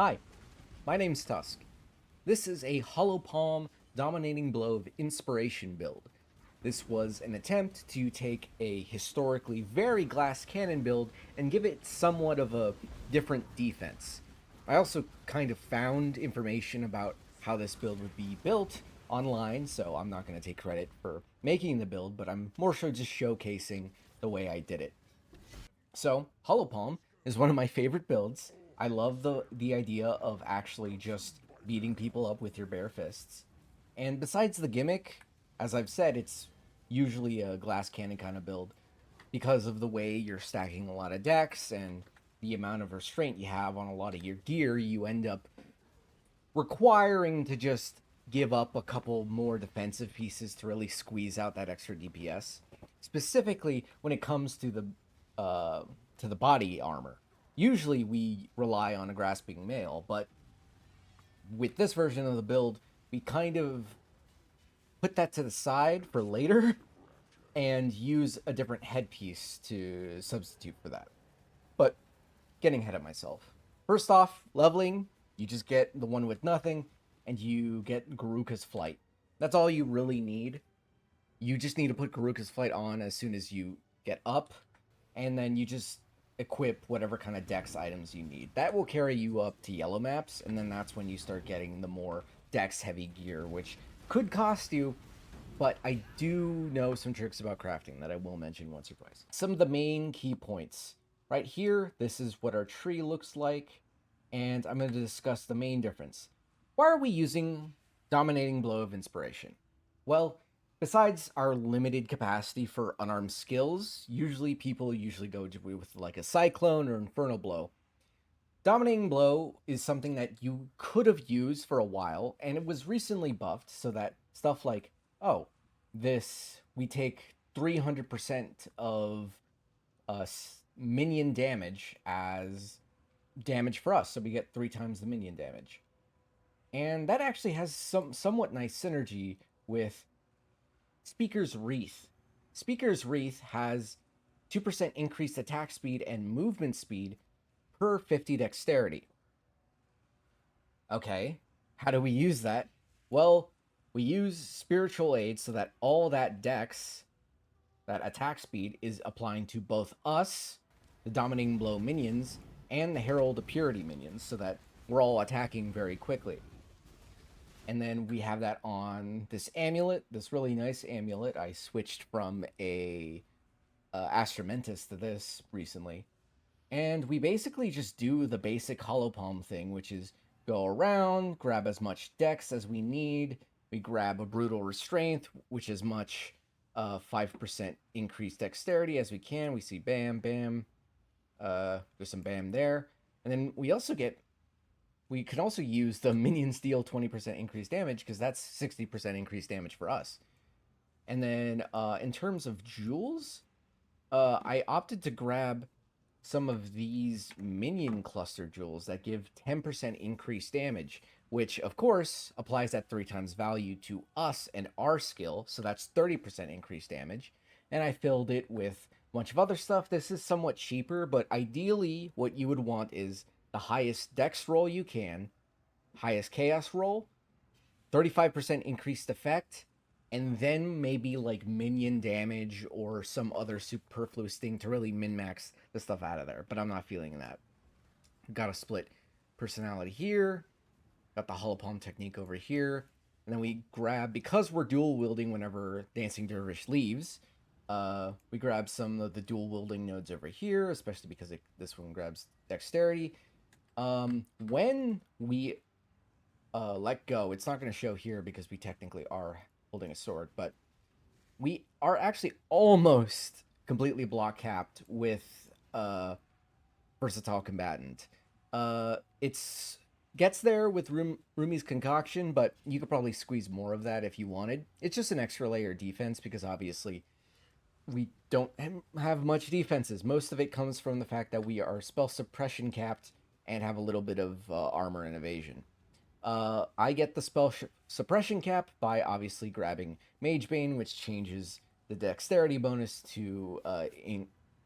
Hi, my name's Tusk. This is a Hollow Palm Dominating Blow of Inspiration build. This was an attempt to take a historically very glass cannon build and give it somewhat of a different defense. I also kind of found information about how this build would be built online, so I'm not going to take credit for making the build, but I'm more so just showcasing the way I did it. So, Hollow Palm is one of my favorite builds. I love the idea of actually just beating people up with your bare fists. And besides the gimmick, as I've said, it's usually a glass cannon kind of build because of the way you're stacking a lot of decks and the amount of restraint you have on a lot of your gear. You end up requiring to just give up a couple more defensive pieces to really squeeze out that extra DPS. Specifically, when it comes uh, to the body armor. Usually, we rely on a grasping mail, but with this version of the build, we kind of put that to the side for later and use a different headpiece to substitute for that. But getting ahead of myself. First off, leveling, you just get the one with nothing, and you get Garuka's Flight. That's all you really need. You just need to put Garuka's Flight on as soon as you get up, and then you just equip whatever kind of dex items you need. That will carry you up to yellow maps, and then that's when you start getting the more dex heavy gear, which could cost you, but I do know some tricks about crafting that I will mention once or twice. Some of the main key points. Right here, this is what our tree looks like, and I'm going to discuss the main difference. Why are we using Dominating Blow of Inspiration? Well, besides our limited capacity for unarmed skills, people usually go with like a Cyclone or Infernal Blow. Dominating Blow is something that you could have used for a while, and it was recently buffed so that stuff like, oh, we take 300% of minion damage as damage for us, so we get 3 times the minion damage. And that actually has some somewhat nice synergy with Speaker's Wreath. Speaker's Wreath has 2% increased attack speed and movement speed per 50 dexterity. Okay, how do we use that? Well, we use spiritual aid so that all that dex, that attack speed, is applying to both us, the dominating blow minions, and the herald of purity minions, so that we're all attacking very quickly. And then we have that on this amulet, this really nice amulet. I switched from a Astramentus to this recently. And we basically just do the basic Hollow Palm thing, which is go around, grab as much dex as we need. We grab a Brutal Restraint, which is much 5% increased dexterity as we can. We see bam, bam. There's some bam there. And then we can also use the minions deal 20% increased damage because that's 60% increased damage for us. And then in terms of jewels, I opted to grab some of these minion cluster jewels that give 10% increased damage, which of course applies that 3 times value to us and our skill, so that's 30% increased damage. And I filled it with a bunch of other stuff. This is somewhat cheaper, but ideally what you would want is the highest dex roll you can, highest chaos roll, 35% increased effect, and then maybe like minion damage or some other superfluous thing to really min max the stuff out of there. But I'm not feeling that. Got a split personality here, got the hollow palm technique over here, and then we grab, because we're dual wielding whenever Dancing Dervish leaves, we grab some of the dual wielding nodes over here, especially because this one grabs dexterity. When we let go, it's not going to show here because we technically are holding a sword, but we are actually almost completely block capped with versatile combatant. It's gets there with Rumi's concoction, but you could probably squeeze more of that if you wanted. It's just an extra layer of defense because obviously we don't have much defenses. Most of it comes from the fact that we are spell suppression capped and have a little bit of armor and evasion. I get the suppression cap by obviously grabbing Magebane, which changes the dexterity bonus to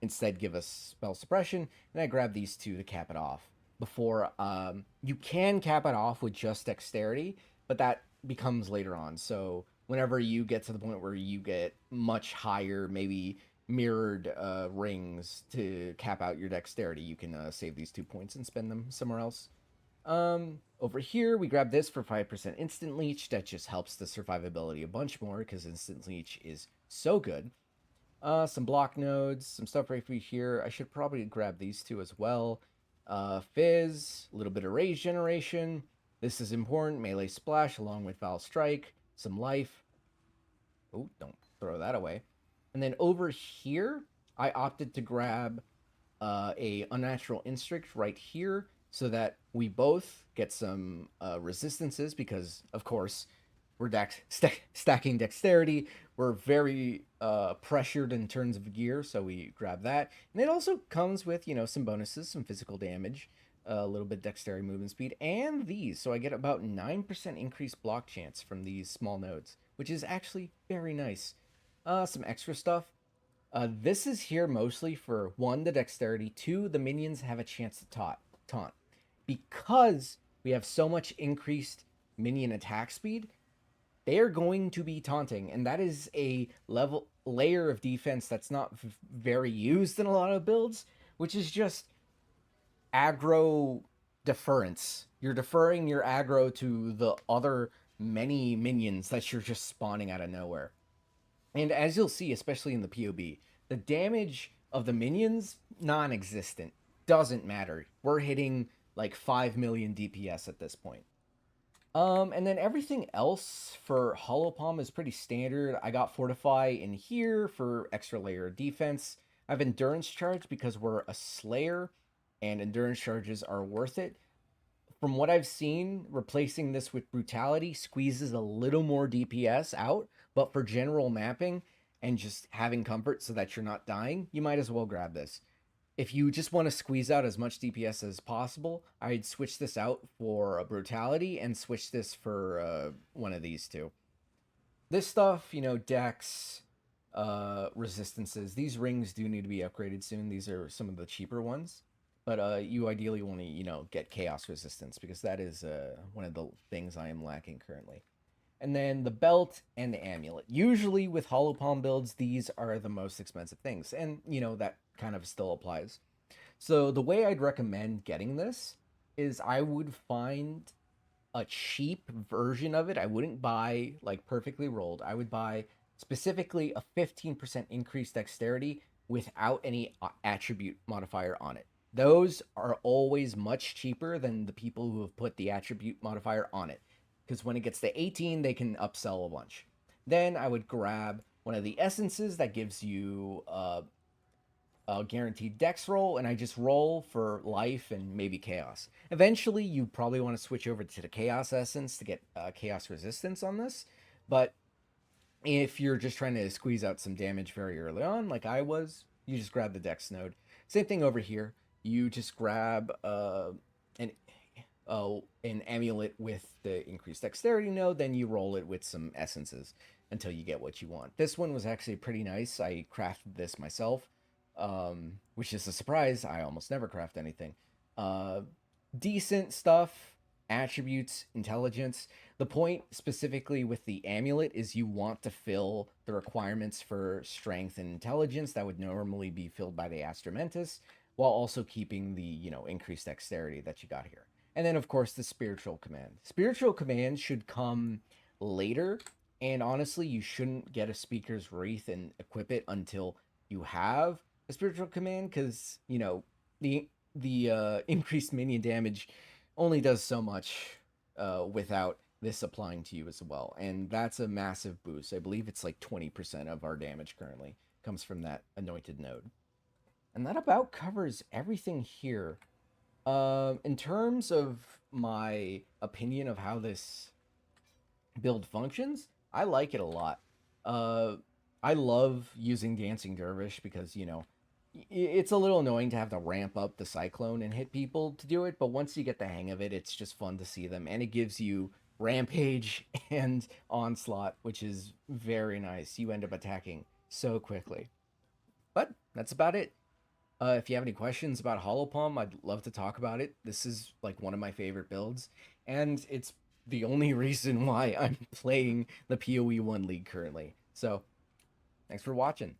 instead give us spell suppression, and I grab these two to cap it off. before. You can cap it off with just dexterity, but that becomes later on. So whenever you get to the point where you get much higher, maybe mirrored rings to cap out your dexterity, you can save these 2 points and spend them somewhere else. Over here, we grab this for 5% instant leech. That just helps the survivability a bunch more because instant leech is so good. Some block nodes, some stuff right through here. I should probably grab these two as well. Fizz, a little bit of rage generation. This is important. Melee splash along with foul strike. Some life. Oh, don't throw that away. And then over here, I opted to grab a unnatural instinct right here so that we both get some resistances because, of course, we're stacking dexterity. We're very pressured in terms of gear, so we grab that. And it also comes with, some bonuses, some physical damage, a little bit dexterity movement speed, and these. So I get about 9% increased block chance from these small nodes, which is actually very nice. Some extra stuff. This is here mostly for one, the dexterity, two, the minions have a chance to taunt. Because we have so much increased minion attack speed, they are going to be taunting, and that is a layer of defense that's not very used in a lot of builds, which is just aggro deference. You're deferring your aggro to the other many minions that you're just spawning out of nowhere. And as you'll see, especially in the POB, the damage of the minions, non existent. Doesn't matter. We're hitting like 5 million DPS at this point. And then everything else for Hollow Palm is pretty standard. I got Fortify in here for extra layer of defense. I have Endurance Charge because we're a Slayer, and Endurance Charges are worth it. From what I've seen, replacing this with Brutality squeezes a little more DPS out, but for general mapping and just having comfort so that you're not dying, you might as well grab this. If you just want to squeeze out as much DPS as possible, I'd switch this out for a Brutality and switch this for one of these two. This stuff, Dex, resistances, these rings do need to be upgraded soon. These are some of the cheaper ones. But you ideally want to, get chaos resistance because that is one of the things I am lacking currently. And then the belt and the amulet. Usually with Hollow Palm builds, these are the most expensive things. And, that kind of still applies. So the way I'd recommend getting this is I would find a cheap version of it. I wouldn't buy like perfectly rolled. I would buy specifically a 15% increased dexterity without any attribute modifier on it. Those are always much cheaper than the people who have put the attribute modifier on it. Because when it gets to 18, they can upsell a bunch. Then I would grab one of the essences that gives you a guaranteed dex roll, and I just roll for life and maybe chaos. Eventually, you probably want to switch over to the chaos essence to get chaos resistance on this, but if you're just trying to squeeze out some damage very early on, like I was, you just grab the dex node. Same thing over here. You just grab an an amulet with the increased dexterity node, then you roll it with some essences until you get what you want. This one was actually pretty nice. I crafted this myself, which is a surprise. I almost never craft anything. Decent stuff, attributes, intelligence. The point specifically with the amulet is you want to fill the requirements for strength and intelligence that would normally be filled by the Astramentus, while also keeping the, increased dexterity that you got here. And then, of course, the spiritual command. Spiritual command should come later, and honestly, you shouldn't get a speaker's wreath and equip it until you have a spiritual command, because the increased minion damage only does so much without this applying to you as well, and that's a massive boost. I believe it's like 20% of our damage currently comes from that anointed node, and that about covers everything here. In terms of my opinion of how this build functions, I like it a lot. Uh, I love using Dancing Dervish because, it's a little annoying to have to ramp up the Cyclone and hit people to do it, but once you get the hang of it, it's just fun to see them, and it gives you Rampage and Onslaught, which is very nice. You end up attacking so quickly. But that's about it. If you have any questions about Holopalm, I'd love to talk about it. This is like one of my favorite builds, and it's the only reason why I'm playing the PoE 1 League currently. So, thanks for watching.